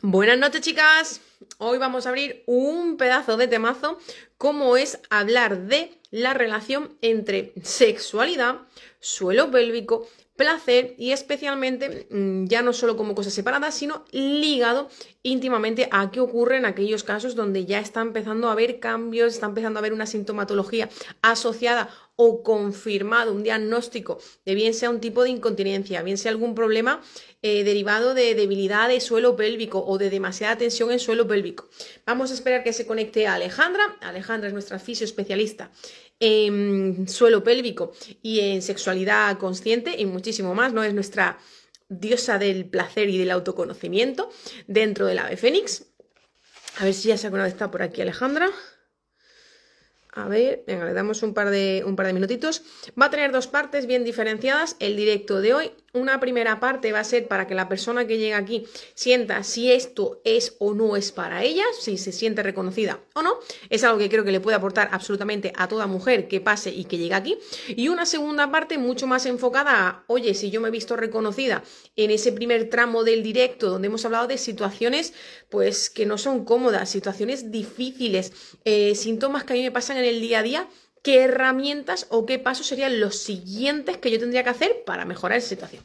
Buenas noches, chicas. Hoy vamos a abrir un pedazo de temazo, como es hablar de la relación entre sexualidad, suelo pélvico, placer y especialmente ya no solo como cosas separadas, sino ligado íntimamente a qué ocurre en aquellos casos donde ya está empezando a haber cambios, está empezando a haber una sintomatología asociada o confirmado, un diagnóstico de bien sea un tipo de incontinencia, bien sea algún problema derivado de debilidad de suelo pélvico o de demasiada tensión en suelo pélvico. Vamos a esperar que se conecte a Alejandra. Alejandra es nuestra fisioespecialista en suelo pélvico y en sexualidad consciente y muchísimo más, ¿no? Es nuestra diosa del placer y del autoconocimiento dentro del ave fénix. A ver si ya se ha conectado por aquí Alejandra. A ver, venga, le damos un par de minutitos. Va a tener dos partes bien diferenciadas el directo de hoy. Una primera parte va a ser para que la persona que llega aquí sienta si esto es o no es para ella, si se siente reconocida o no. Es algo que creo que le puede aportar absolutamente a toda mujer que pase y que llegue aquí. Y una segunda parte mucho más enfocada a, oye, si yo me he visto reconocida en ese primer tramo del directo donde hemos hablado de situaciones pues que no son cómodas, situaciones difíciles, síntomas que a mí me pasan en el día a día, qué herramientas o qué pasos serían los siguientes que yo tendría que hacer para mejorar esa situación.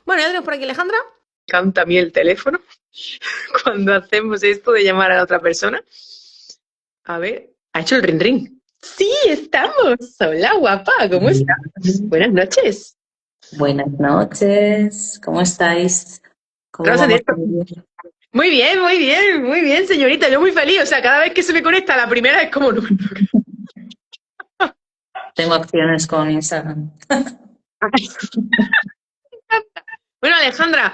Bueno, ya tenemos por aquí Alejandra. Me encanta a mí el teléfono cuando hacemos esto de llamar a la otra persona. A ver, ha hecho el ring ring. Sí, estamos. Hola, guapa, ¿cómo estás? Buenas noches. Buenas noches, ¿cómo estáis? ¿Cómo Estamos en vamos directo. a vivir? Muy bien, muy bien, muy bien, señorita. Yo muy feliz. O sea, cada vez que se me conecta la primera es como... Tengo acciones con Instagram. Bueno, Alejandra,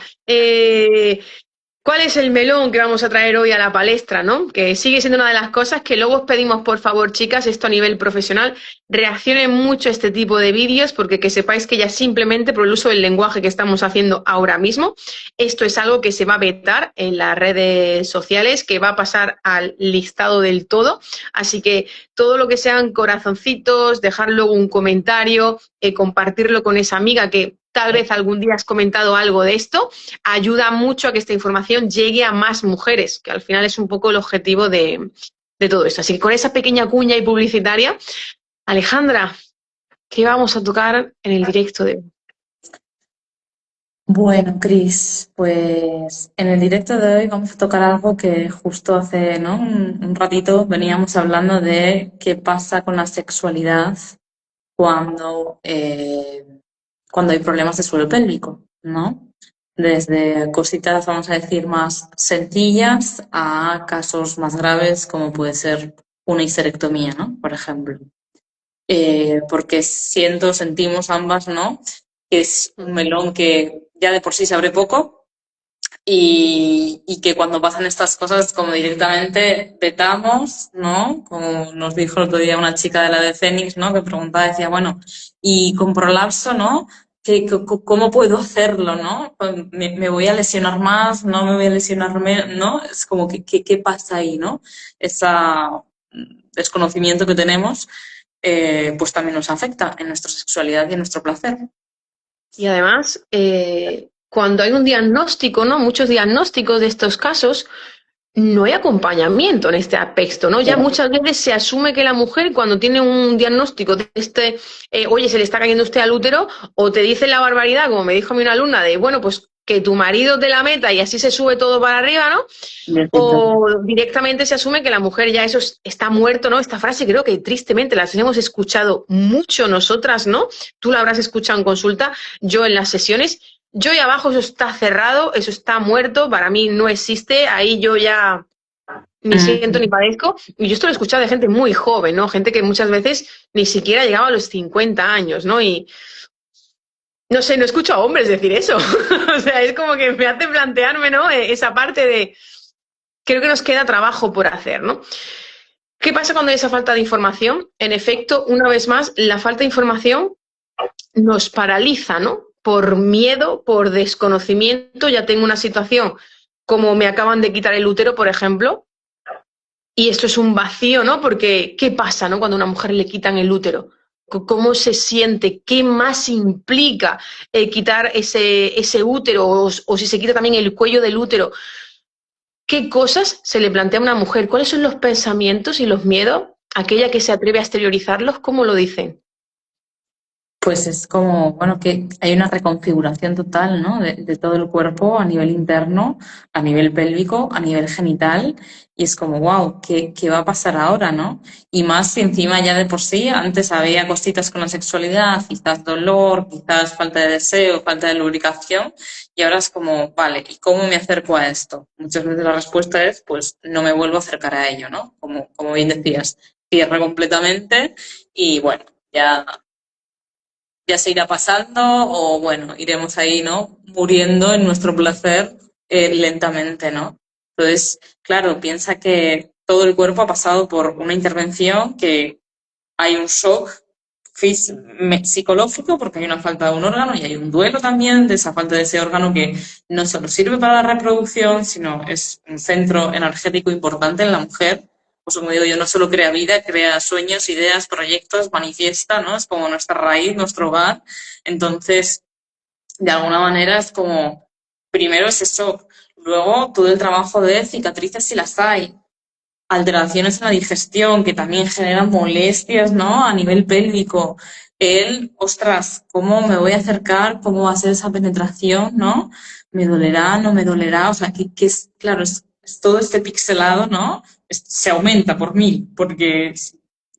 ¿cuál es el melón que vamos a traer hoy a la palestra, no? Que sigue siendo una de las cosas que luego os pedimos, por favor, chicas, esto a nivel profesional, reaccionen mucho a este tipo de vídeos, porque que sepáis que ya simplemente por el uso del lenguaje que estamos haciendo ahora mismo, esto es algo que se va a vetar en las redes sociales, que va a pasar al listado del todo. Así que todo lo que sean corazoncitos, dejar luego un comentario, compartirlo con esa amiga que tal vez algún día has comentado algo de esto, ayuda mucho a que esta información llegue a más mujeres, que al final es un poco el objetivo de todo esto. Así que con esa pequeña cuña y publicitaria, Alejandra, ¿qué vamos a tocar en el directo de hoy? Bueno, Cris, pues en el directo de hoy vamos a tocar algo que justo hace, ¿no? Un ratito veníamos hablando de qué pasa con la sexualidad cuando, cuando hay problemas de suelo pélvico, ¿no? Desde cositas, vamos a decir, más sencillas a casos más graves como puede ser una histerectomía, ¿no? Por ejemplo. Porque sentimos ambas, ¿no? Que es un melón que ya de por sí se abre poco y que cuando pasan estas cosas como directamente vetamos, ¿no? Como nos dijo el otro día una chica de la de Fénix, ¿no? Que preguntaba, decía, bueno, y con prolapso, ¿no? ¿Cómo puedo hacerlo, no? ¿Me voy a lesionar más? ¿No me voy a lesionar menos? ¿No? Es como ¿qué pasa ahí, no? Ese desconocimiento que tenemos pues también nos afecta en nuestra sexualidad y en nuestro placer. Y además, cuando hay un diagnóstico, ¿no? Muchos diagnósticos de estos casos, no hay acompañamiento en este aspecto, ¿no? Ya muchas veces se asume que la mujer cuando tiene un diagnóstico de este, oye, se le está cayendo usted al útero, o te dice la barbaridad, como me dijo a mí una alumna, de, bueno, pues que tu marido te la meta y así se sube todo para arriba, ¿no? O directamente se asume que la mujer ya eso está muerto, ¿no? Esta frase creo que tristemente la hemos escuchado mucho nosotras, ¿no? Tú la habrás escuchado en consulta, yo en las sesiones. Yo y abajo eso está cerrado, eso está muerto, para mí no existe, ahí yo ya ni siento ni padezco. Y yo esto lo he escuchado de gente muy joven, ¿no? Gente que muchas veces ni siquiera llegaba a los 50 años, ¿no? Y no sé, no escucho a hombres decir eso. O sea, es como que me hace plantearme, ¿no? Esa parte de, creo que nos queda trabajo por hacer, ¿no? ¿Qué pasa cuando hay esa falta de información? En efecto, una vez más, la falta de información nos paraliza, ¿no? Por miedo, por desconocimiento, ya tengo una situación como me acaban de quitar el útero, por ejemplo, y esto es un vacío, ¿no? Porque, ¿qué pasa, ¿no? Cuando a una mujer le quitan el útero. ¿Cómo se siente? ¿Qué más implica quitar ese útero? O si se quita también el cuello del útero. ¿Qué cosas se le plantea a una mujer? ¿Cuáles son los pensamientos y los miedos? Aquella que se atreve a exteriorizarlos, ¿cómo lo dicen? Pues es como, bueno, que hay una reconfiguración total, ¿no? De todo el cuerpo a nivel interno, a nivel pélvico, a nivel genital, y es como, wow, ¿qué va a pasar ahora, no? Y más si encima ya de por sí, antes había cositas con la sexualidad, quizás dolor, quizás falta de deseo, falta de lubricación, y ahora es como, vale, ¿y cómo me acerco a esto? Muchas veces la respuesta es, pues no me vuelvo a acercar a ello, ¿no? Como bien decías, cierra completamente y bueno, ya se irá pasando o bueno, iremos ahí, ¿no? Muriendo en nuestro placer lentamente, ¿no? Entonces, claro, piensa que todo el cuerpo ha pasado por una intervención, que hay un shock psicológico porque hay una falta de un órgano y hay un duelo también de esa falta de ese órgano que no solo sirve para la reproducción, sino es un centro energético importante en la mujer. Pues como digo yo, no solo crea vida, crea sueños, ideas, proyectos, manifiesta, ¿no? Es como nuestra raíz, nuestro hogar. Entonces, de alguna manera es como, primero es eso, luego todo el trabajo de cicatrices si las hay, alteraciones en la digestión que también generan molestias, ¿no? A nivel pélvico. Ostras, ¿cómo me voy a acercar? ¿Cómo va a ser esa penetración, ¿no? ¿Me dolerá? ¿No me dolerá? O sea, que es, claro, es todo este pixelado, ¿no? Se aumenta por 1000, porque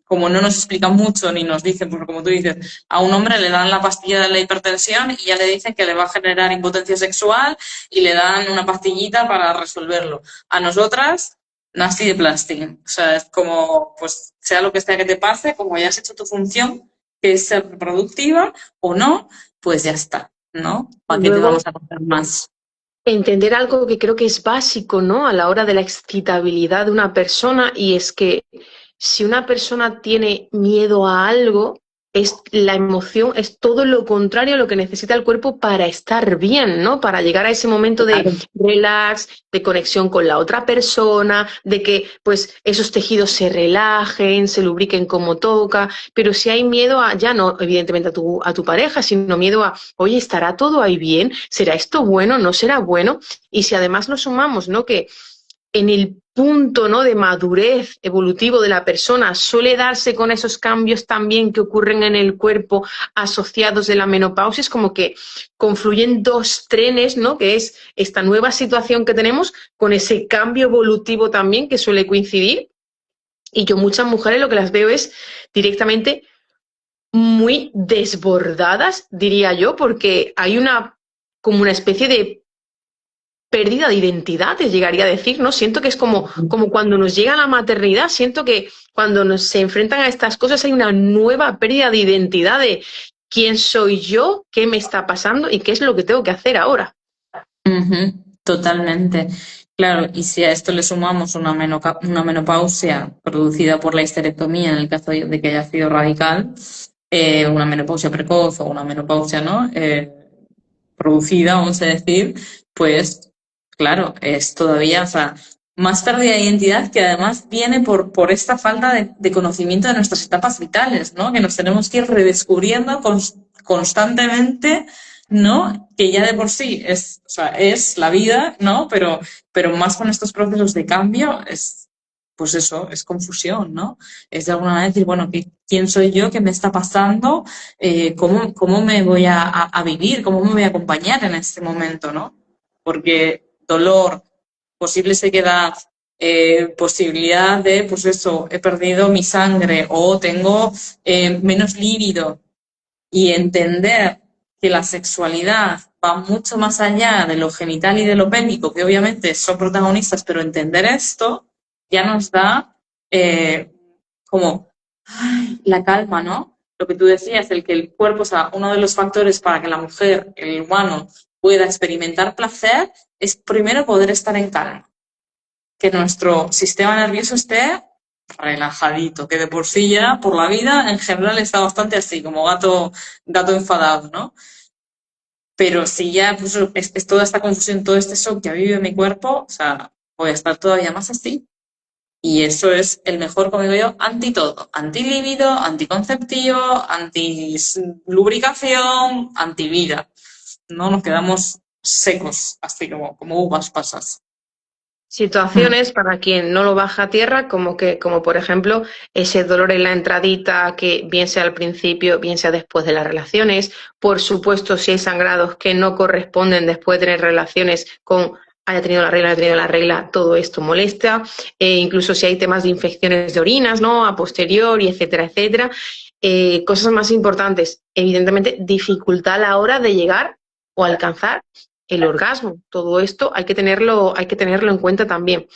como no nos explican mucho ni nos dicen, porque como tú dices, a un hombre le dan la pastilla de la hipertensión y ya le dicen que le va a generar impotencia sexual y le dan una pastillita para resolverlo. A nosotras, nasty de plástico. O sea, es como, pues, sea lo que sea que te pase, como ya has hecho tu función, que es ser reproductiva o no, pues ya está, ¿no? Y ¿Para qué te luego, vamos a contar más? entender algo que creo que es básico, ¿no? A la hora de la excitabilidad de una persona, y es que si una persona tiene miedo a algo, es la emoción, es todo lo contrario a lo que necesita el cuerpo para estar bien, ¿no? Para llegar a ese momento de Claro. relax, de conexión con la otra persona, de que pues esos tejidos se relajen, se lubriquen como toca, pero si hay miedo a, ya no evidentemente a tu pareja, sino miedo a, oye, ¿estará todo ahí bien? ¿Será esto bueno? ¿No será bueno? Y si además nos sumamos, ¿no? Que en el punto, ¿no? de madurez evolutivo de la persona suele darse con esos cambios también que ocurren en el cuerpo asociados de la menopausia, es como que confluyen dos trenes, ¿no? Que es esta nueva situación que tenemos con ese cambio evolutivo también que suele coincidir. Y yo muchas mujeres lo que las veo es directamente muy desbordadas, diría yo, porque hay una como una especie de pérdida de identidad, te llegaría a decir, ¿no? Siento que es como cuando nos llega la maternidad, siento que cuando se enfrentan a estas cosas hay una nueva pérdida de identidad de quién soy yo, qué me está pasando y qué es lo que tengo que hacer ahora. Ujú, totalmente. Claro, y si a esto le sumamos una menopausia producida por la histerectomía, en el caso de que haya sido radical, una menopausia precoz o una menopausia, ¿no? Producida, vamos a decir, pues claro, es todavía, o sea, más pérdida de identidad que además viene por esta falta de conocimiento de nuestras etapas vitales, ¿no? Que nos tenemos que ir redescubriendo constantemente, ¿no? Que ya de por sí es, o sea, es la vida, ¿no? Pero más con estos procesos de cambio es, pues eso, es confusión, ¿no? Es de alguna manera decir, bueno, ¿quién soy yo? ¿Qué me está pasando? ¿Cómo me voy a vivir? ¿Cómo me voy a acompañar en este momento, ¿no? Porque dolor, posible sequedad, posibilidad de, pues eso, he perdido mi sangre o tengo menos líbido, y entender que la sexualidad va mucho más allá de lo genital y de lo pélvico, que obviamente son protagonistas, pero entender esto ya nos da eh, como la calma, ¿no? Lo que tú decías, el que el cuerpo, o sea, uno de los factores para que la mujer, el humano, pueda experimentar placer es primero poder estar en calma, que nuestro sistema nervioso esté relajadito, que de por sí ya, por la vida, en general está bastante así, como gato enfadado, ¿no? Pero si ya pues, es toda esta confusión, todo este shock que ha vivido en mi cuerpo, o sea, voy a estar todavía más así. Y eso es el mejor, como digo yo, anti todo. Anti-líbido, anticonceptivo, anti-lubricación, anti-vida. No nos quedamos secos, así como uvas pasas. Mm. situaciones para quien no lo baja a tierra, como por ejemplo ese dolor en la entradita, que bien sea al principio, bien sea después de las relaciones. Por supuesto, si hay sangrados que no corresponden después de tener relaciones con haya tenido la regla, haya tenido la regla, todo esto molesta. Incluso si hay temas de infecciones de orinas, ¿no? A posteriori, etcétera, etcétera. Cosas más importantes, evidentemente, dificultad a la hora de llegar o alcanzar el orgasmo. Todo esto hay que tenerlo en cuenta también.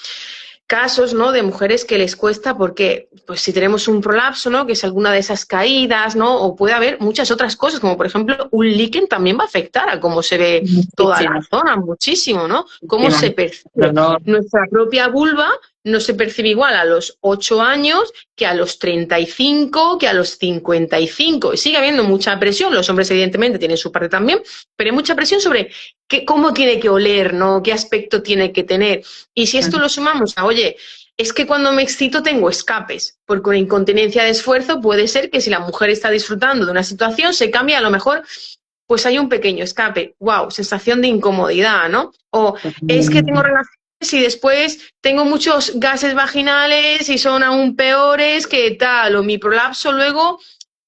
Casos, ¿no? De mujeres que les cuesta porque, pues si tenemos un prolapso, ¿no? Que es alguna de esas caídas, ¿no? O puede haber muchas otras cosas, como por ejemplo un líquen también va a afectar a cómo se ve toda la Muchísimo, zona, muchísimo, ¿no? Cómo se muchísimo. percibe. Dolor. Nuestra propia vulva no se percibe igual a los 8 años que a los 35, que a los 55. Y sigue habiendo mucha presión, los hombres evidentemente tienen su parte también, pero hay mucha presión sobre cómo tiene que oler, ¿no? Qué aspecto tiene que tener. Y si esto lo sumamos a, oye, es que cuando me excito tengo escapes, porque una incontinencia de esfuerzo puede ser que si la mujer está disfrutando de una situación se cambia, a lo mejor pues hay un pequeño escape, wow, sensación de incomodidad, ¿no? O es que tengo relaciones y después tengo muchos gases vaginales y son aún peores que tal, o mi prolapso luego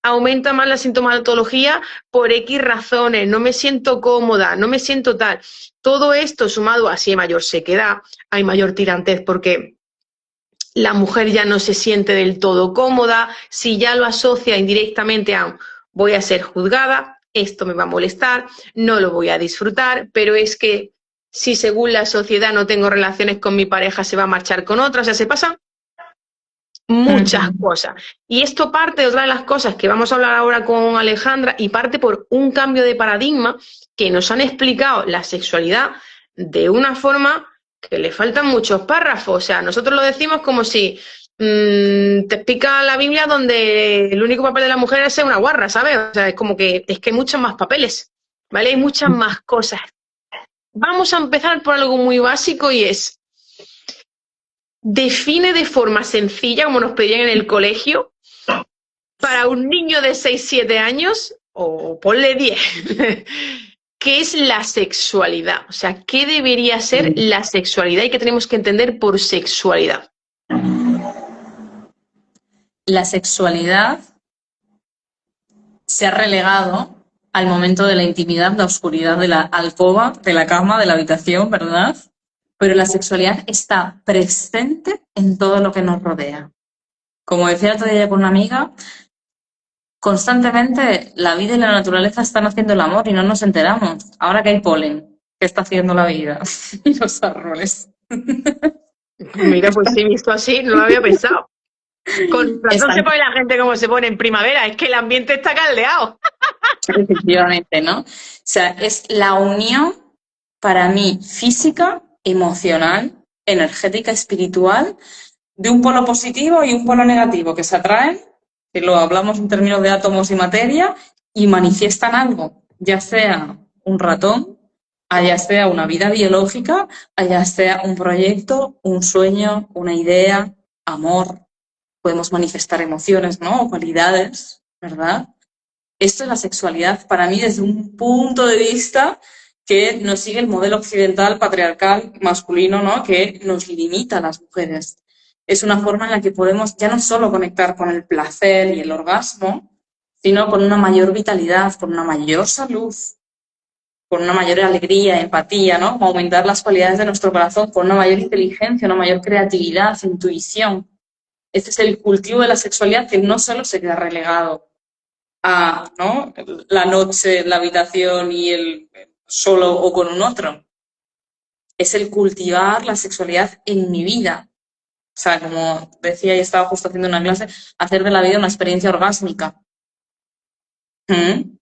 aumenta más la sintomatología por X razones, no me siento cómoda, no me siento tal. Todo esto sumado a si hay mayor sequedad, hay mayor tirantez porque la mujer ya no se siente del todo cómoda, si ya lo asocia indirectamente a voy a ser juzgada, esto me va a molestar, no lo voy a disfrutar, pero es que si según la sociedad no tengo relaciones con mi pareja se va a marchar con otra, o sea, se pasan muchas Ujú. cosas. Y esto parte de otra de las cosas que vamos a hablar ahora con Alejandra y parte por un cambio de paradigma que nos han explicado la sexualidad de una forma que le faltan muchos párrafos. O sea, nosotros lo decimos como si te explica la Biblia donde el único papel de la mujer es ser una guarra, ¿sabes? O sea, es como que es que hay muchos más papeles, ¿vale? Hay muchas más cosas. Vamos a empezar por algo muy básico y es define de forma sencilla, como nos pedían en el colegio, para un niño de 6 7 años, o ponle 10, ¿qué es la sexualidad? O sea, ¿qué debería ser la sexualidad y qué tenemos que entender por sexualidad? La sexualidad se ha relegado al momento de la intimidad, la oscuridad de la alcoba, de la cama, de la habitación, ¿verdad? Pero la sexualidad está presente en todo lo que nos rodea. Como decía el otro día con una amiga, constantemente la vida y la naturaleza están haciendo el amor y no nos enteramos. Ahora que hay polen, ¿qué está haciendo la vida? Y los árboles. Mira, pues sí, visto así, no lo había pensado. Con razón se Están pone la gente como se pone en primavera, es que el ambiente está caldeado. efectivamente, ¿no? O sea, es la unión para mí física, emocional, energética, espiritual, de un polo positivo y un polo negativo que se atraen, que lo hablamos en términos de átomos y materia, y manifiestan algo, ya sea un ratón, ya sea una vida biológica, ya sea un proyecto, un sueño, una idea, amor. Podemos manifestar emociones, ¿no? O cualidades, ¿verdad? Esto es la sexualidad para mí desde un punto de vista que nos sigue el modelo occidental, patriarcal, masculino, ¿no? Que nos limita a las mujeres. Es una forma en la que podemos ya no solo conectar con el placer y el orgasmo, sino con una mayor vitalidad, con una mayor salud, con una mayor alegría, empatía, ¿no? Aumentar las cualidades de nuestro corazón, con una mayor inteligencia, una mayor creatividad, intuición. Este es el cultivo de la sexualidad que no solo se queda relegado a, ¿no? La noche, la habitación y el solo o con un otro. Es el cultivar la sexualidad en mi vida. O sea, como decía y estaba justo haciendo una clase, hacer de la vida una experiencia orgásmica. ¿Mm?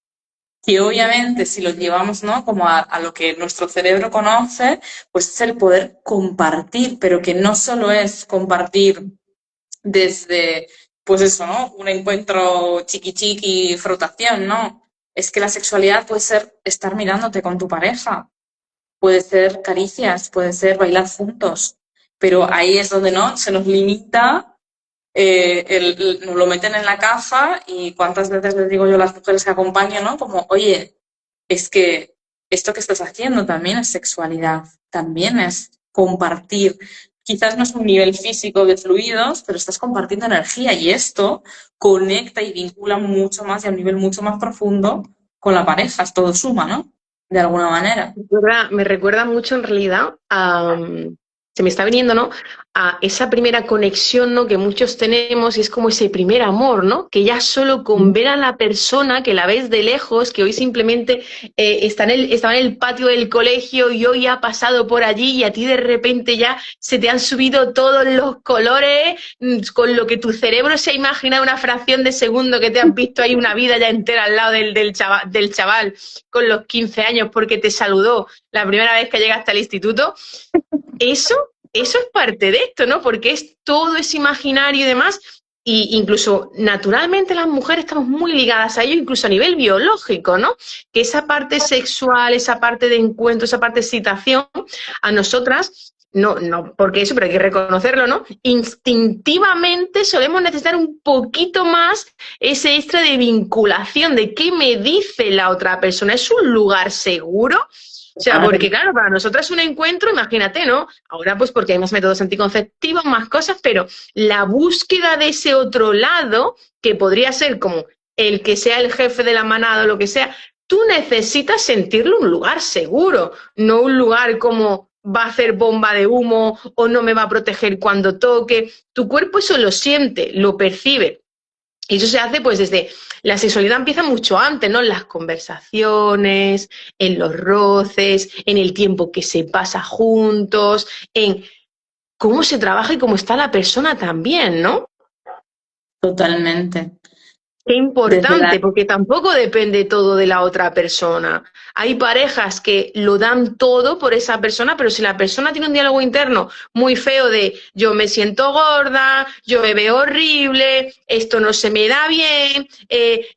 Que obviamente si lo llevamos, ¿no? Como a lo que nuestro cerebro conoce, pues es el poder compartir, pero que no solo es compartir desde, pues eso, ¿no? Un encuentro chiqui chiqui, frotación, ¿no? Es que la sexualidad puede ser estar mirándote con tu pareja, puede ser caricias, puede ser bailar juntos, pero ahí es donde no se nos limita, nos lo meten en la caja y cuántas veces les digo yo a las mujeres que acompaño, ¿no? Como, oye, es que esto que estás haciendo también es sexualidad, también es compartir. Quizás no es un nivel físico de fluidos, pero estás compartiendo energía y esto conecta y vincula mucho más y a un nivel mucho más profundo con la pareja. Es todo suma, ¿no? De alguna manera. Me recuerda mucho en realidad a, se me está viniendo, ¿no? A esa primera conexión, ¿no? Que muchos tenemos y es como ese primer amor, ¿no? Que ya solo con ver a la persona, que la ves de lejos, que hoy simplemente estaba en el patio del colegio y hoy ha pasado por allí y a ti de repente ya se te han subido todos los colores, con lo que tu cerebro se ha imaginado una fracción de segundo que te has visto ahí una vida ya entera al lado del chaval con los 15 años porque te saludó la primera vez que llegaste al instituto. Eso es parte de esto, ¿no? Porque es todo ese imaginario y demás, y incluso naturalmente las mujeres estamos muy ligadas a ello, incluso a nivel biológico, ¿no? Que esa parte sexual, esa parte de encuentro, esa parte de excitación, a nosotras, no porque eso, pero hay que reconocerlo, ¿no? Instintivamente solemos necesitar un poquito más ese extra de vinculación, de qué me dice la otra persona. ¿Es un lugar seguro? O sea, porque claro, para nosotros es un encuentro, imagínate, ¿no? Ahora pues porque hay más métodos anticonceptivos, más cosas, pero la búsqueda de ese otro lado, que podría ser como el que sea el jefe de la manada o lo que sea, tú necesitas sentirlo un lugar seguro, no un lugar como va a hacer bomba de humo o no me va a proteger cuando toque. Tu cuerpo eso lo siente, lo percibe. Y eso se hace pues desde, la sexualidad empieza mucho antes, ¿no? En las conversaciones, en los roces, en el tiempo que se pasa juntos, en cómo se trabaja y cómo está la persona también, ¿no? Totalmente. Qué Desde la... importante, porque tampoco depende todo de la otra persona. Hay parejas que lo dan todo por esa persona, pero si la persona tiene un diálogo interno muy feo de yo me siento gorda, yo me veo horrible, esto no se me da bien,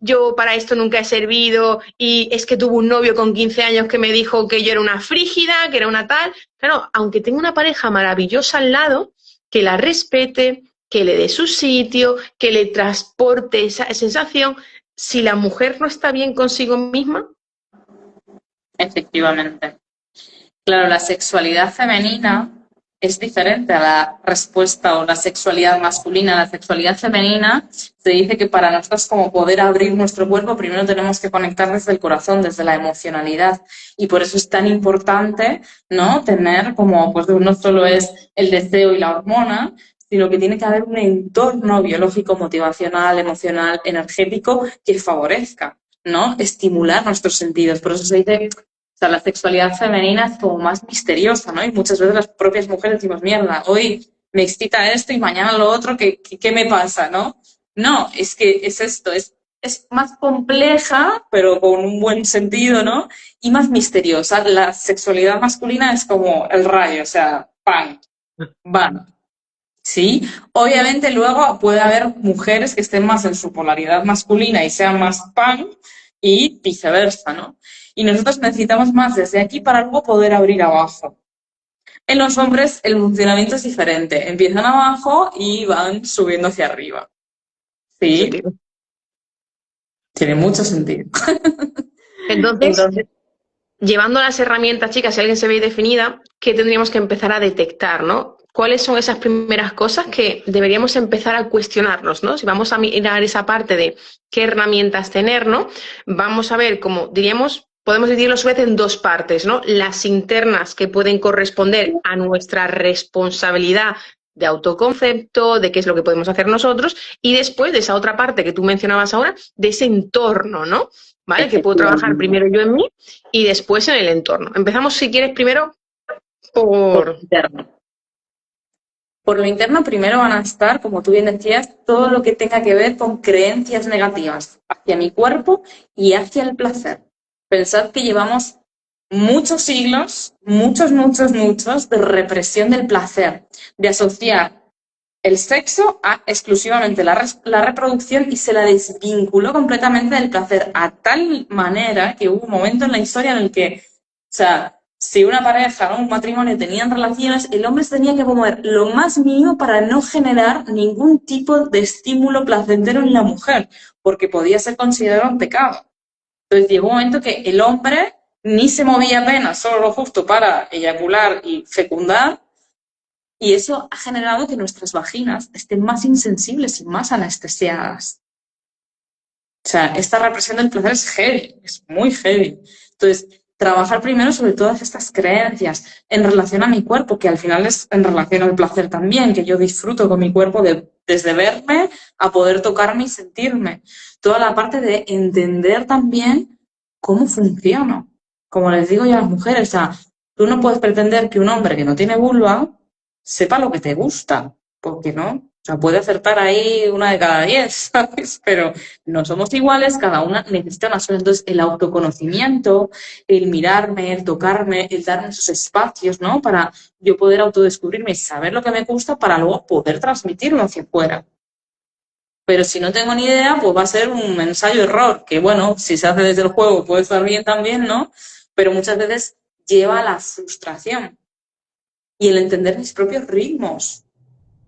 yo para esto nunca he servido y es que tuve un novio con 15 años que me dijo que yo era una frígida, que era una tal. Claro, aunque tenga una pareja maravillosa al lado, que la respete, que le dé su sitio, que le transporte esa sensación. Si la mujer no está bien consigo misma, Efectivamente. Claro, la sexualidad femenina es diferente a la respuesta o la sexualidad masculina. La sexualidad femenina se dice que para nosotros como poder abrir nuestro cuerpo primero tenemos que conectar desde el corazón, desde la emocionalidad. Y por eso es tan importante, ¿no? Tener como, pues no solo es el deseo y la hormona, sino que tiene que haber un entorno biológico, motivacional, emocional, energético que favorezca, ¿no? Estimular nuestros sentidos. Por eso se dice, o sea, la sexualidad femenina es como más misteriosa, ¿no? Y muchas veces las propias mujeres decimos, mierda, hoy me excita esto y mañana lo otro, ¿qué me pasa, no? No, es que es esto, es más compleja, pero con un buen sentido, ¿no? Y más misteriosa. La sexualidad masculina es como el rayo, o sea, ¡pam! ¡Van! ¿Sí? Obviamente luego puede haber mujeres que estén más en su polaridad masculina y sean más pan y viceversa, ¿no? Y nosotros necesitamos más desde aquí para luego poder abrir abajo. En los hombres el funcionamiento es diferente. Empiezan abajo y van subiendo hacia arriba. ¿Sí? sentido. Tiene mucho sentido. Entonces, Entonces, llevando las herramientas, chicas, si alguien se ve definida, ¿qué tendríamos que empezar a detectar, ¿no? ¿Cuáles son esas primeras cosas que deberíamos empezar a cuestionarnos, ¿no? Si vamos a mirar esa parte de qué herramientas tener, ¿no? Vamos a ver, como diríamos, podemos dividirlo a su vez en dos partes, ¿no? Las internas que pueden corresponder a nuestra responsabilidad de autoconcepto, de qué es lo que podemos hacer nosotros, y después de esa otra parte que tú mencionabas ahora, de ese entorno, ¿no? ¿Vale? Que puedo trabajar efectivamente, primero yo en mí y después en el entorno. Empezamos, si quieres, primero por lo por... interno. Por lo interno primero van a estar, como tú bien decías, todo lo que tenga que ver con creencias negativas hacia mi cuerpo y hacia el placer. Pensad que llevamos muchos siglos, muchos de represión del placer, de asociar el sexo a exclusivamente la reproducción y se la desvinculó completamente del placer, a tal manera que hubo un momento en la historia en el que, o sea, si una pareja, ¿no? Un matrimonio tenían relaciones, el hombre se tenía que mover lo más mínimo para no generar ningún tipo de estímulo placentero en la mujer, porque podía ser considerado un pecado. Entonces llegó un momento que el hombre ni se movía apenas, solo lo justo para eyacular y fecundar, Y eso ha generado que nuestras vaginas estén más insensibles y más anestesiadas. O sea, esta represión del placer es heavy, es muy heavy. Entonces, trabajar primero sobre todas estas creencias en relación a mi cuerpo, que al final es en relación al placer también, que yo disfruto con mi cuerpo desde verme a poder tocarme y sentirme. Toda la parte de entender también cómo funciona. Como les digo yo a las mujeres, o sea, tú no puedes pretender que un hombre que no tiene vulva sepa lo que te gusta, porque no. O sea, puede acertar ahí una de cada 10, ¿sabes? Pero no somos iguales, cada una necesita una sola. Entonces, el autoconocimiento, el mirarme, el tocarme, el darme esos espacios, ¿no? Para yo poder autodescubrirme y saber lo que me gusta para luego poder transmitirlo hacia afuera. Pero si no tengo ni idea, pues va a ser un ensayo-error, que bueno, si se hace desde el juego puede estar bien también, ¿no? Pero muchas veces lleva a la frustración y el entender mis propios ritmos,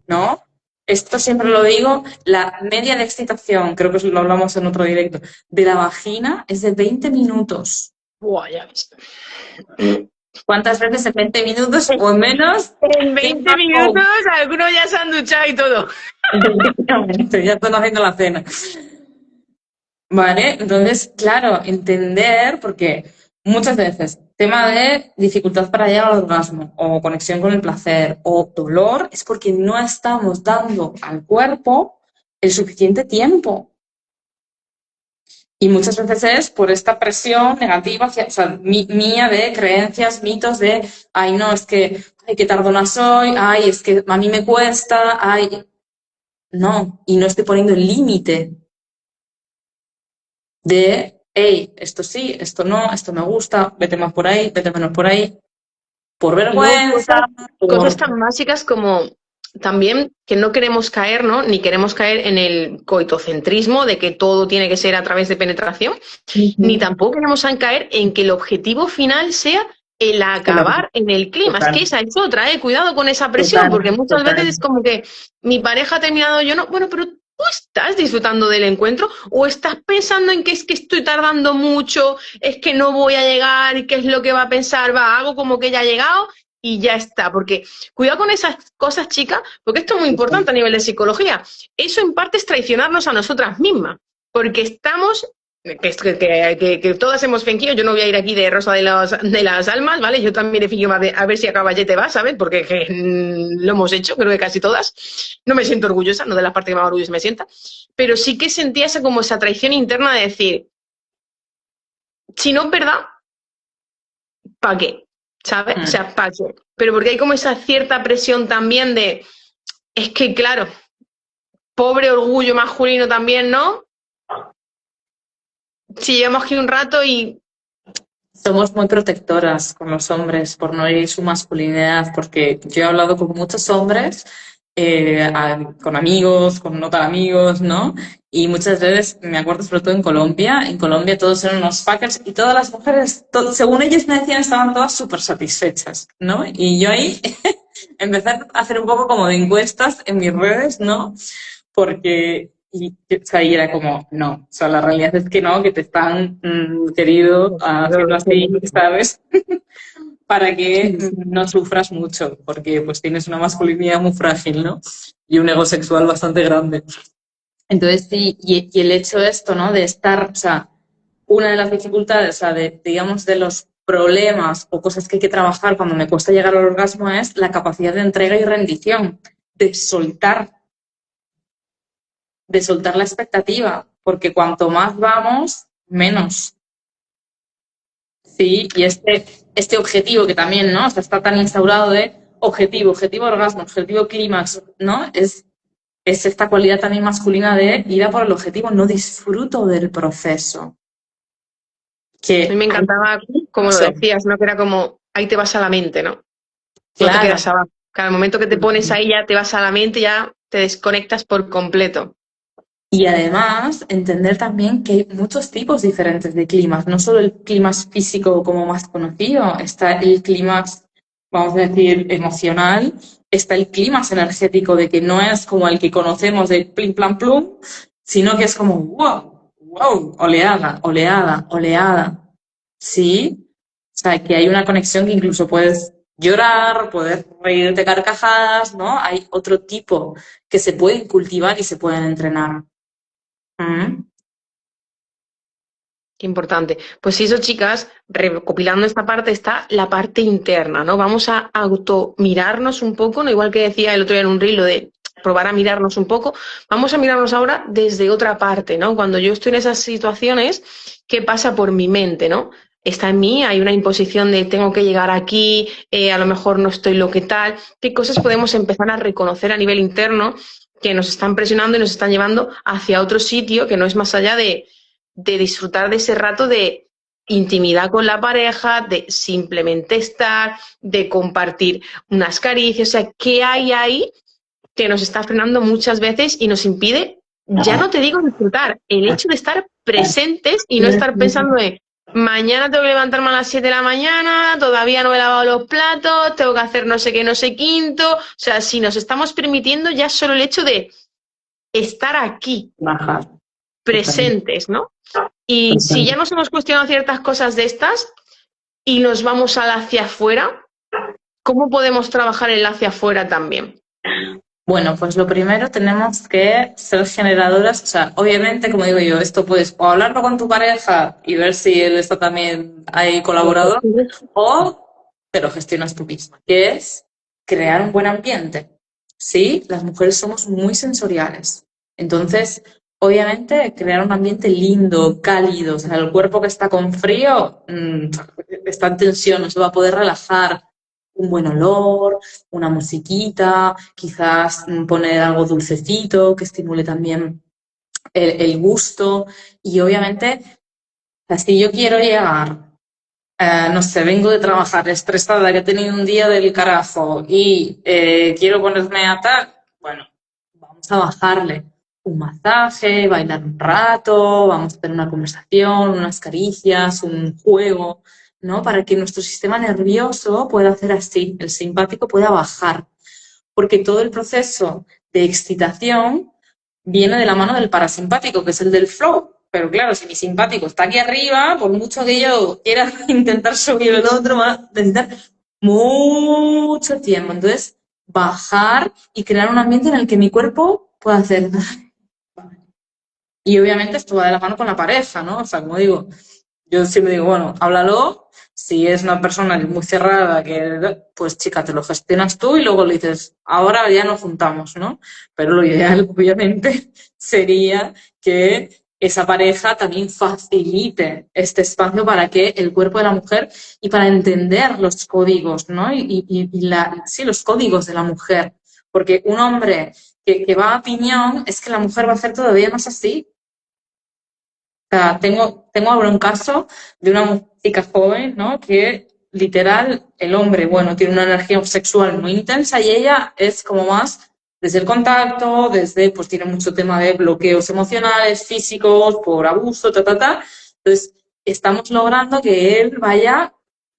¿no? Esto siempre lo digo, la media de excitación, creo que lo hablamos en otro directo, de la vagina es de 20 minutos. Buah, ya ves. ¿Cuántas veces en 20 minutos o en menos? En 20 minutos algunos ya se han duchado y todo. Efectivamente, ya están haciendo la cena. Vale, entonces, claro, entender, porque muchas veces, tema de dificultad para llegar al orgasmo, o conexión con el placer, o dolor, es porque no estamos dando al cuerpo el suficiente tiempo. Y muchas veces es por esta presión negativa, hacia, o sea, mía de creencias, mitos de, ay, no, es que, ay, qué tardona soy, ay, es que a mí me cuesta, ay, no, y no estoy poniendo el límite de, hey, esto sí, esto no, esto me gusta, vete más por ahí, vete menos por ahí, por Y luego vergüenza, cosas por... tan básicas como también que no queremos caer, ¿no? Ni queremos caer en el coitocentrismo de que todo tiene que ser a través de penetración, ni tampoco queremos caer en que el objetivo final sea el acabar en el clima. Es que Total, esa es otra, ¿eh? Cuidado con esa presión, total, porque muchas veces total. es como que mi pareja ha terminado, yo no. Bueno, pero tú estás disfrutando del encuentro o estás pensando en que es que estoy tardando mucho, es que no voy a llegar, qué es lo que va a pensar, va, hago como que ya ha llegado y ya está. Porque cuidado con esas cosas, chicas, porque esto es muy importante a nivel de psicología. Eso en parte es traicionarnos a nosotras mismas, porque estamos que todas hemos fingido, yo no voy a ir aquí de Rosa de las Almas, ¿vale? Yo también he fingido a ver si a caballete va, ¿sabes? Porque lo hemos hecho, creo que casi todas. No me siento orgullosa, no de la parte que más orgullosa me sienta, pero sí que sentía como esa traición interna de decir, si no es verdad, ¿para qué? ¿Sabes? O sea, ¿para qué? Pero porque hay como esa cierta presión también de, es que claro, pobre orgullo masculino también, ¿no? Si llevamos aquí un rato y Somos muy protectoras con los hombres por no herir su masculinidad, porque yo he hablado con muchos hombres, con amigos, con no tan amigos, ¿no? Y muchas veces, me acuerdo sobre todo en Colombia todos eran unos fuckers y todas las mujeres, según ellos me decían, estaban todas súper satisfechas, ¿no? Y yo ahí empecé a hacer un poco como de encuestas en mis redes, ¿no? Porque o sea, y era como, no, o sea, la realidad es que no, que te están, querido, haciendo así, ¿sabes? Para que no sufras mucho, porque pues tienes una masculinidad muy frágil, ¿no? Y un ego sexual bastante grande. Entonces, sí, y el hecho de esto, ¿no? De estar, o sea, una de las dificultades, o sea, digamos, de los problemas o cosas que hay que trabajar cuando me cuesta llegar al orgasmo es la capacidad de entrega y rendición, de soltar la expectativa, porque cuanto más vamos, menos. Sí, y este objetivo que también, ¿no? O sea, está tan instaurado de objetivo orgasmo, objetivo clímax, ¿no? Es esta cualidad también masculina de ir a por el objetivo, no disfruto del proceso. a mí Que me hay encantaba, como lo mucho. decías, ¿no? Que era como, ahí te vas a la mente, ¿no? No te Claro. quedas abajo. Cada momento que te pones ahí ya te vas a la mente, ya te desconectas por completo. Y además, entender también que hay muchos tipos diferentes de climas, no solo el clímax físico como más conocido, está el clímax, vamos a decir, emocional, está el clímax energético de que no es como el que conocemos de plim, plam, plum, sino que es como wow, wow, oleada, oleada, oleada. ¿Sí? O sea, que hay una conexión que incluso puedes llorar, poder reírte carcajadas, ¿no? Hay otro tipo que se pueden cultivar y se pueden entrenar. Mm. Qué importante. Pues eso, chicas, recopilando esta parte está la parte interna, ¿no? Vamos a automirarnos un poco, ¿no? Igual que decía el otro día en un reel, lo de probar a mirarnos un poco, vamos a mirarnos ahora desde otra parte, ¿no? Cuando yo estoy en esas situaciones, ¿qué pasa por mi mente, ¿no? Está en mí, hay una imposición de tengo que llegar aquí, a lo mejor no estoy lo que tal. ¿Qué cosas podemos empezar a reconocer a nivel interno que nos están presionando y nos están llevando hacia otro sitio que no es más allá de disfrutar de ese rato de intimidad con la pareja, de simplemente estar, de compartir unas caricias? O sea, ¿qué hay ahí que nos está frenando muchas veces y nos impide, ya no te digo disfrutar, el hecho de estar presentes y no estar pensando en mañana tengo que levantarme a las 7 de la mañana, todavía no he lavado los platos, tengo que hacer no sé qué, no sé quinto? O sea, si nos estamos permitiendo ya solo el hecho de estar aquí, Bajar. presentes, ¿no? Y si ya nos hemos cuestionado ciertas cosas de estas y nos vamos al hacia afuera, ¿cómo podemos trabajar el hacia afuera también? Bueno, pues lo primero tenemos que ser generadoras, o sea, obviamente, como digo yo, esto puedes o hablarlo con tu pareja y ver si él está también ahí colaborador, o te lo gestionas tú misma, que es crear un buen ambiente. Sí, las mujeres somos muy sensoriales. Entonces, obviamente, crear un ambiente lindo, cálido, o sea, el cuerpo que está con frío, está en tensión, no se va a poder relajar. Un buen olor, una musiquita, quizás poner algo dulcecito que estimule también el gusto. Y obviamente, si yo quiero llegar, no sé, vengo de trabajar estresada, que he tenido un día del carajo y quiero ponerme a tal, bueno, vamos a bajarle un masaje, bailar un rato, vamos a tener una conversación, unas caricias, un juego, ¿no? Para que nuestro sistema nervioso pueda hacer así, el simpático pueda bajar, porque todo el proceso de excitación viene de la mano del parasimpático, que es el del flow. Pero claro, si mi simpático está aquí arriba, por mucho que yo quiera intentar subir el otro, va a necesitar mucho tiempo. Entonces, bajar y crear un ambiente en el que mi cuerpo pueda hacer. Y obviamente esto va de la mano con la pareja, ¿no? O sea, como digo, yo siempre digo, bueno, háblalo. Si es una persona muy cerrada, que pues chica, te lo gestionas tú y luego le dices, ahora ya nos juntamos, ¿no? Pero lo ideal, obviamente, sería que esa pareja también facilite este espacio para que el cuerpo de la mujer y para entender los códigos, ¿no? Sí, los códigos de la mujer. Porque un hombre que va a piñón es que la mujer va a hacer todavía más así. O sea, tengo ahora un caso de una chica joven, ¿no? Que literal, el hombre, bueno, tiene una energía sexual muy intensa y ella es como más desde el contacto, desde, pues tiene mucho tema de bloqueos emocionales, físicos, por abuso, ta, ta, ta. Entonces, estamos logrando que él vaya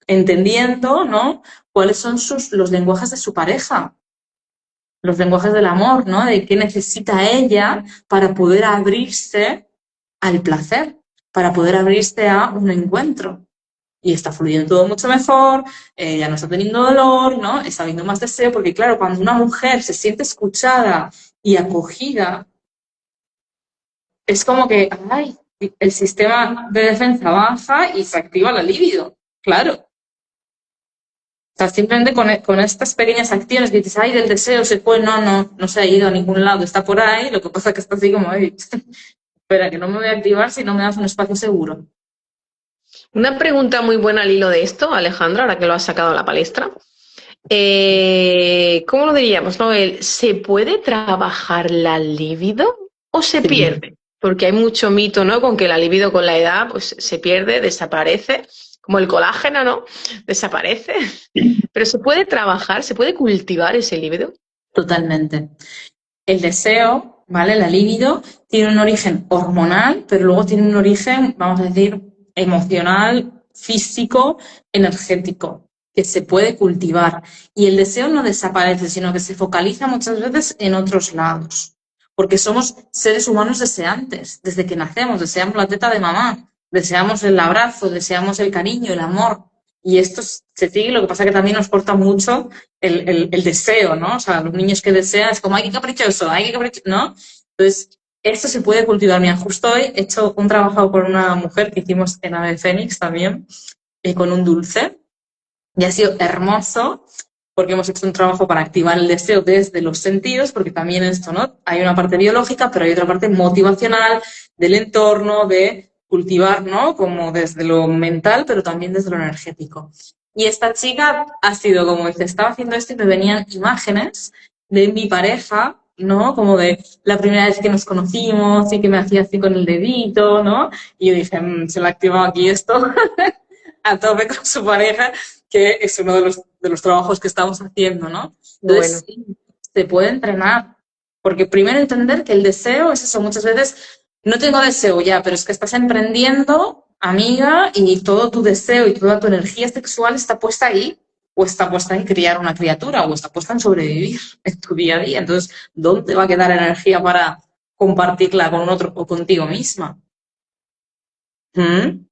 entendiendo, ¿no? Cuáles son los lenguajes de su pareja, los lenguajes del amor, ¿no? De qué necesita ella para poder abrirse al placer, para poder abrirse a un encuentro. Y está fluyendo todo mucho mejor, ya no está teniendo dolor, ¿no? Está habiendo más deseo, porque claro, cuando una mujer se siente escuchada y acogida, es como que, ay, el sistema de defensa baja y se activa la libido, claro. O sea, simplemente con estas pequeñas acciones que dices, ay, del deseo se fue, no se ha ido a ningún lado, está por ahí, lo que pasa es que está así como, ay, espera, que no me voy a activar si no me das un espacio seguro. Una pregunta muy buena al hilo de esto, Alejandra, ahora que lo has sacado a la palestra. ¿Cómo lo diríamos, no? ¿Se puede trabajar la libido o se Sí. pierde? Porque hay mucho mito, ¿no? Con que la libido con la edad pues se pierde, desaparece, como el colágeno, ¿no? Desaparece. Pero se puede trabajar, se puede cultivar ese libido. Totalmente. El deseo, ¿vale? La libido tiene un origen hormonal, pero luego tiene un origen, vamos a decir, emocional, físico, energético, que se puede cultivar. Y el deseo no desaparece, sino que se focaliza muchas veces en otros lados. Porque somos seres humanos deseantes. Desde que nacemos, deseamos la teta de mamá, deseamos el abrazo, deseamos el cariño, el amor. Y esto se sigue, lo que pasa que también nos corta mucho el deseo, ¿no? O sea, los niños que desean es como, ay, qué caprichoso, ay, qué caprichoso, ¿no? Entonces, esto se puede cultivar. Mira, justo hoy he hecho un trabajo con una mujer que hicimos en Ave Fénix también, con un dulce, y ha sido hermoso porque hemos hecho un trabajo para activar el deseo desde los sentidos, porque también esto, ¿no? Hay una parte biológica, pero hay otra parte motivacional del entorno, de cultivar, ¿no? Como desde lo mental, pero también desde lo energético. Y esta chica ha sido, como dice, estaba haciendo esto y me venían imágenes de mi pareja, ¿no? Como de la primera vez que nos conocimos y que me hacía así con el dedito, ¿no? Y yo dije, se le ha activado aquí esto a tope con su pareja, que es uno de los trabajos que estamos haciendo, ¿no? Bueno, Entonces, sí, se puede entrenar, porque primero entender que el deseo es eso, muchas veces no tengo deseo ya, pero es que estás emprendiendo, amiga, y todo tu deseo y toda tu energía sexual está puesta ahí, o está puesta en criar una criatura, o está puesta en sobrevivir en tu día a día. Entonces, ¿dónde va a quedar energía para compartirla con otro o contigo misma? ¿Mm?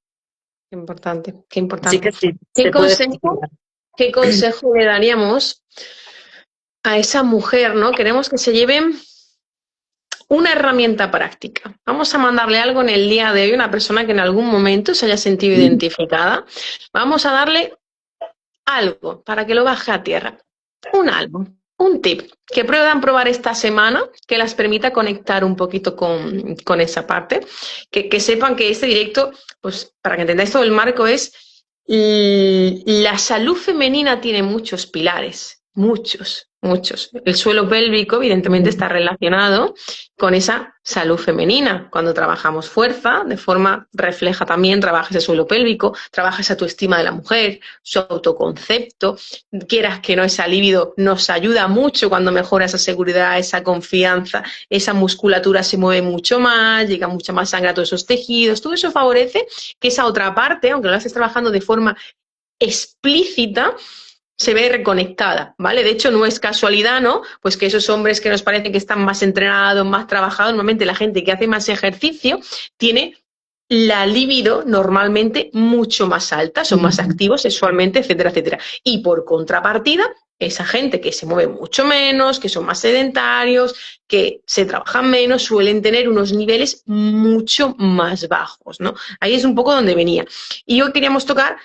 qué importante, qué Sí importante. que sí, ¿Qué se puede consejo, cultivar. qué consejo le daríamos a esa mujer, ¿no? Queremos que se lleven una herramienta práctica. Vamos a mandarle algo en el día de hoy a una persona que en algún momento se haya sentido identificada. Vamos a darle algo para que lo baje a tierra. Un algo, un tip que puedan probar esta semana, que las permita conectar un poquito con esa parte, que sepan que este directo, pues para que entendáis todo el marco, es la salud femenina tiene muchos pilares, muchos, muchos. El suelo pélvico, evidentemente, está relacionado con esa salud femenina. Cuando trabajamos fuerza, de forma refleja también, trabaja ese suelo pélvico, trabaja esa autoestima de la mujer, su autoconcepto. Quieras que no, esa libido nos ayuda mucho cuando mejora esa seguridad, esa confianza, esa musculatura se mueve mucho más, llega mucha más sangre a todos esos tejidos. Todo eso favorece que esa otra parte, aunque lo estés trabajando de forma explícita, se ve reconectada, ¿vale? De hecho, no es casualidad, ¿no? Pues que esos hombres que nos parecen que están más entrenados, más trabajados, normalmente la gente que hace más ejercicio tiene la libido normalmente mucho más alta, son más activos sexualmente, etcétera, etcétera. Y por contrapartida, esa gente que se mueve mucho menos, que son más sedentarios, que se trabajan menos, suelen tener unos niveles mucho más bajos, ¿no? Ahí es un poco donde venía. Y hoy queríamos tocar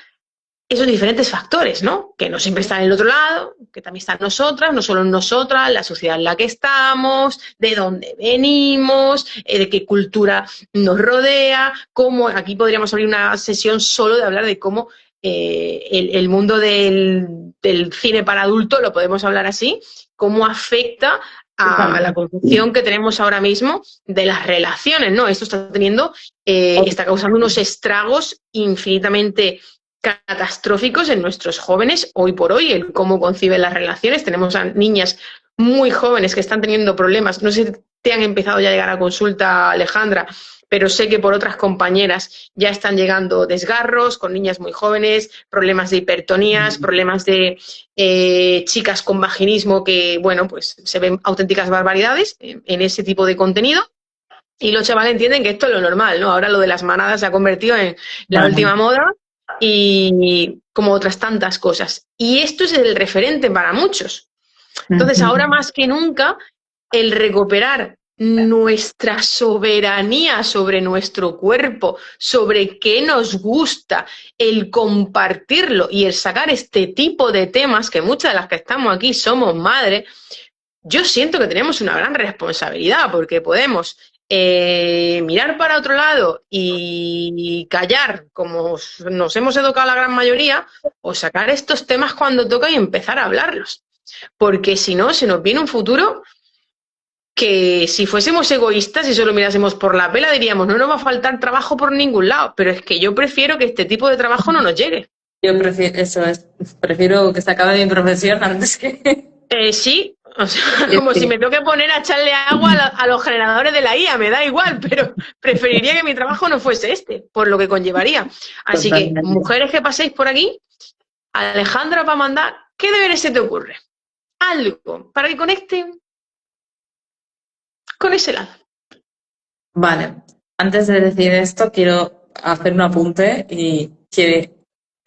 esos diferentes factores, ¿no? Que no siempre están en el otro lado, que también están nosotras, no solo en nosotras, la sociedad en la que estamos, de dónde venimos, de qué cultura nos rodea, cómo, aquí podríamos abrir una sesión solo de hablar de cómo el mundo del cine para adultos, lo podemos hablar así, cómo afecta a la concepción que tenemos ahora mismo de las relaciones, ¿no? Esto está teniendo, está causando unos estragos infinitamente catastróficos en nuestros jóvenes hoy por hoy, el cómo conciben las relaciones. Tenemos a niñas muy jóvenes que están teniendo problemas. No sé si te han empezado ya a llegar a consulta, Alejandra, pero sé que por otras compañeras ya están llegando desgarros con niñas muy jóvenes, problemas de hipertonías, problemas de chicas con vaginismo que, bueno, pues se ven auténticas barbaridades en ese tipo de contenido. Y los chavales entienden que esto es lo normal, ¿no? Ahora lo de las manadas se ha convertido en la Vale. última moda y como otras tantas cosas. Y esto es el referente para muchos. Entonces, ahora más que nunca, el recuperar nuestra soberanía sobre nuestro cuerpo, sobre qué nos gusta, el compartirlo y el sacar este tipo de temas, que muchas de las que estamos aquí somos madres, yo siento que tenemos una gran responsabilidad porque podemos mirar para otro lado y callar, como nos hemos educado la gran mayoría, o sacar estos temas cuando toca y empezar a hablarlos. Porque si no, se nos viene un futuro que si fuésemos egoístas y solo mirásemos por la pela, diríamos, no nos va a faltar trabajo por ningún lado, pero es que yo prefiero que este tipo de trabajo no nos llegue. Yo prefiero, eso es, prefiero que se acabe mi profesión antes que... Sí, o sea, Sí, como si sí, me tengo que poner a echarle agua a los generadores de la IA, me da igual, pero preferiría que mi trabajo no fuese este, por lo que conllevaría. Así que, totalmente. mujeres que paséis por aquí, Alejandra va a mandar, ¿qué deberes se te ocurre? Algo para que conecten con ese lado. Vale, antes de decir esto, quiero hacer un apunte y que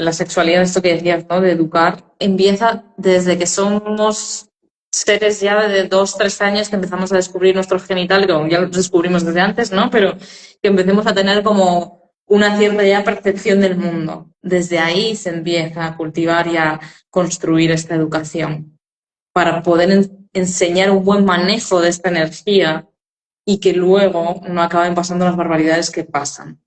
la sexualidad, esto que decías, ¿no? De educar, empieza desde que somos seres ya de 2, 3 años que empezamos a descubrir nuestros genitales, que ya los descubrimos desde antes, ¿no? Pero que empecemos a tener como una cierta ya percepción del mundo. Desde ahí se empieza a cultivar y a construir esta educación para poder enseñar un buen manejo de esta energía y que luego no acaben pasando las barbaridades que pasan.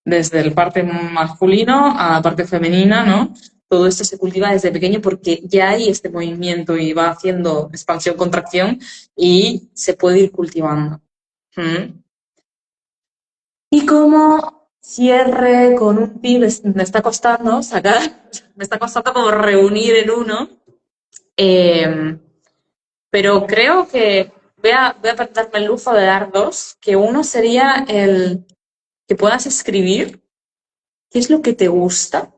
Desde el parte masculino a la parte femenina, ¿no? Todo esto se cultiva desde pequeño porque ya hay este movimiento y va haciendo expansión-contracción y se puede ir cultivando. ¿Mm? Y como cierre con un tip, me está costando sacar, me está costando como reunir en uno, eh, pero creo que voy a darme el lujo de dar dos, que uno sería el que puedas escribir qué es lo que te gusta,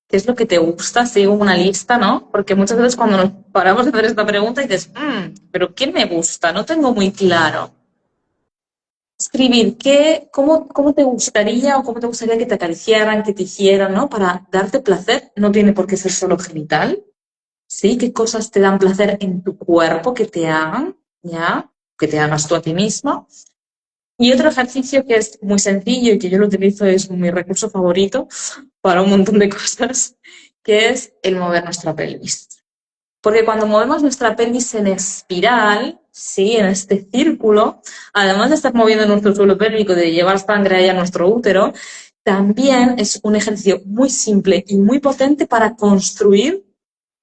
qué es lo que te gusta, sigo una lista, ¿no? Porque muchas veces cuando nos paramos a hacer esta pregunta dices, pero ¿qué me gusta? No tengo muy claro. Escribir cómo te gustaría o cómo te gustaría que te acariciaran, que te hicieran, ¿no? Para darte placer, no tiene por qué ser solo genital, ¿sí? ¿Qué cosas te dan placer en tu cuerpo que te hagan, ya? Que te hagas tú a ti misma. Y otro ejercicio que es muy sencillo y que yo lo utilizo, es mi recurso favorito para un montón de cosas, que es el mover nuestra pelvis. Porque cuando movemos nuestra pelvis en espiral, sí, en este círculo, además de estar moviendo nuestro suelo pélvico, de llevar sangre ahí a nuestro útero, también es un ejercicio muy simple y muy potente para construir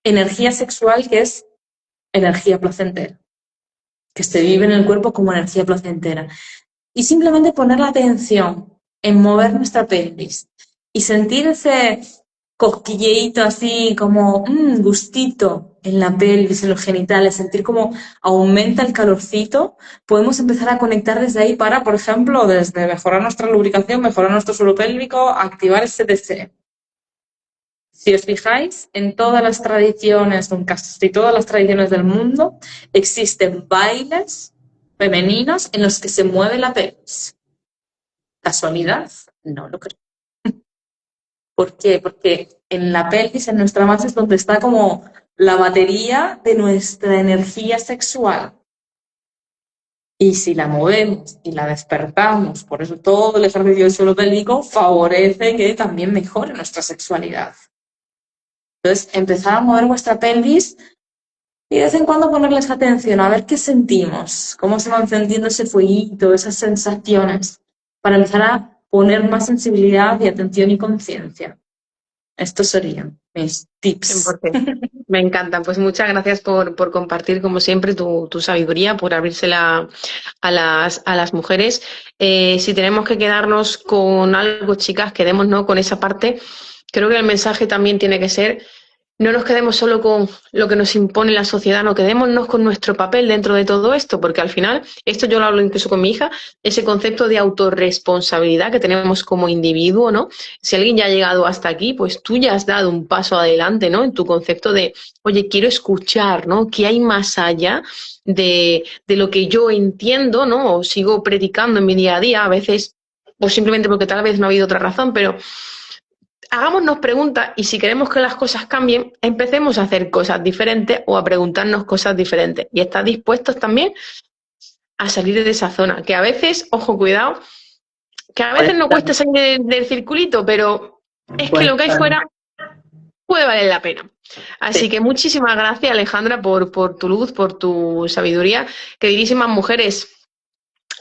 energía sexual, que es energía placentera, que se vive en el cuerpo como energía placentera. Y simplemente poner la atención en mover nuestra pelvis y sentir ese cosquilleíto así como gustito en la pelvis, en los genitales, sentir como aumenta el calorcito, podemos empezar a conectar desde ahí para, por ejemplo, desde mejorar nuestra lubricación, mejorar nuestro suelo pélvico, activar ese deseo. Si os fijáis, en todas las tradiciones, en casi todas las tradiciones del mundo, existen bailes femeninos en los que se mueve la pelvis. ¿Casualidad? No lo creo. ¿Por qué? Porque en la pelvis, en nuestra base, es donde está como la batería de nuestra energía sexual. Y si la movemos y la despertamos, por eso todo el ejercicio del suelo pélvico favorece que también mejore nuestra sexualidad. Entonces, empezar a mover vuestra pelvis y de vez en cuando ponerles atención a ver qué sentimos, cómo se va encendiendo ese fueguito, esas sensaciones, para empezar a poner más sensibilidad y atención y conciencia. Estos serían mis tips. 100%. Me encantan. Pues muchas gracias por compartir, como siempre, tu sabiduría, por abrírsela a las mujeres. Si tenemos que quedarnos con algo, chicas, quedémonos con esa parte. Creo que el mensaje también tiene que ser: no nos quedemos solo con lo que nos impone la sociedad, no quedémonos con nuestro papel dentro de todo esto, porque al final, esto yo lo hablo incluso con mi hija, ese concepto de autorresponsabilidad que tenemos como individuo, ¿no? Si alguien ya ha llegado hasta aquí, pues tú ya has dado un paso adelante, ¿no? En tu concepto de, oye, quiero escuchar, ¿no? ¿Qué hay más allá de lo que yo entiendo, ¿no? O sigo predicando en mi día a día, a veces, o simplemente porque tal vez no ha habido otra razón, pero hagámonos preguntas y si queremos que las cosas cambien, empecemos a hacer cosas diferentes o a preguntarnos cosas diferentes y estar dispuestos también a salir de esa zona, que a veces, ojo, cuidado, que a veces no cuesta salir del circulito, pero es que lo que hay fuera puede valer la pena. Así que muchísimas gracias, Alejandra, por tu luz, por tu sabiduría. Queridísimas mujeres,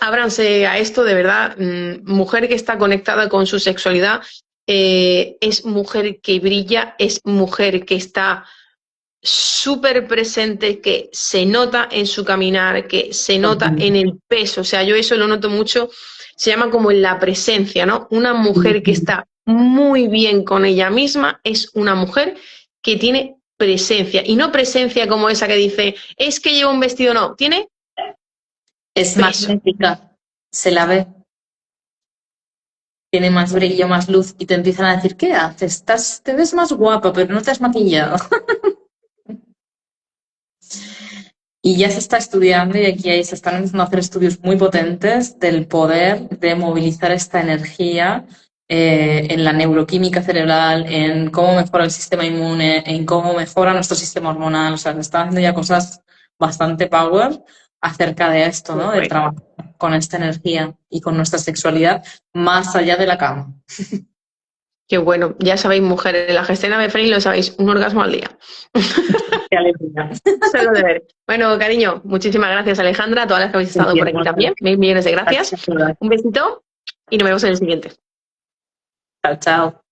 ábranse a esto, de verdad. Mujer que está conectada con su sexualidad, es mujer que brilla, es mujer que está súper presente, que se nota en su caminar, que se nota en el peso. O sea, yo eso lo noto mucho, se llama como en la presencia, ¿no? Una mujer que está muy bien con ella misma es una mujer que tiene presencia, y no presencia como esa que dice, es que lleva un vestido, no, tiene Es peso. magnética, se la ve, tiene más brillo, más luz y te empiezan a decir, ¿qué haces? Te ves más guapa, pero no te has maquillado. Y ya se está estudiando y aquí se están empezando a hacer estudios muy potentes del poder de movilizar esta energía en la neuroquímica cerebral, en cómo mejora el sistema inmune, en cómo mejora nuestro sistema hormonal. O sea, se están haciendo ya cosas bastante power acerca de esto, ¿no? De Bueno, trabajar con esta energía y con nuestra sexualidad más allá de la cama. qué bueno. Ya sabéis, mujeres, la gestión de Freight lo sabéis, un orgasmo al día. Qué alegría. Solo de ver. Bueno, cariño, muchísimas gracias, Alejandra, a todas las que habéis estado por aquí también. Mil millones de gracias. Un besito y nos vemos en el siguiente. Chao, chao.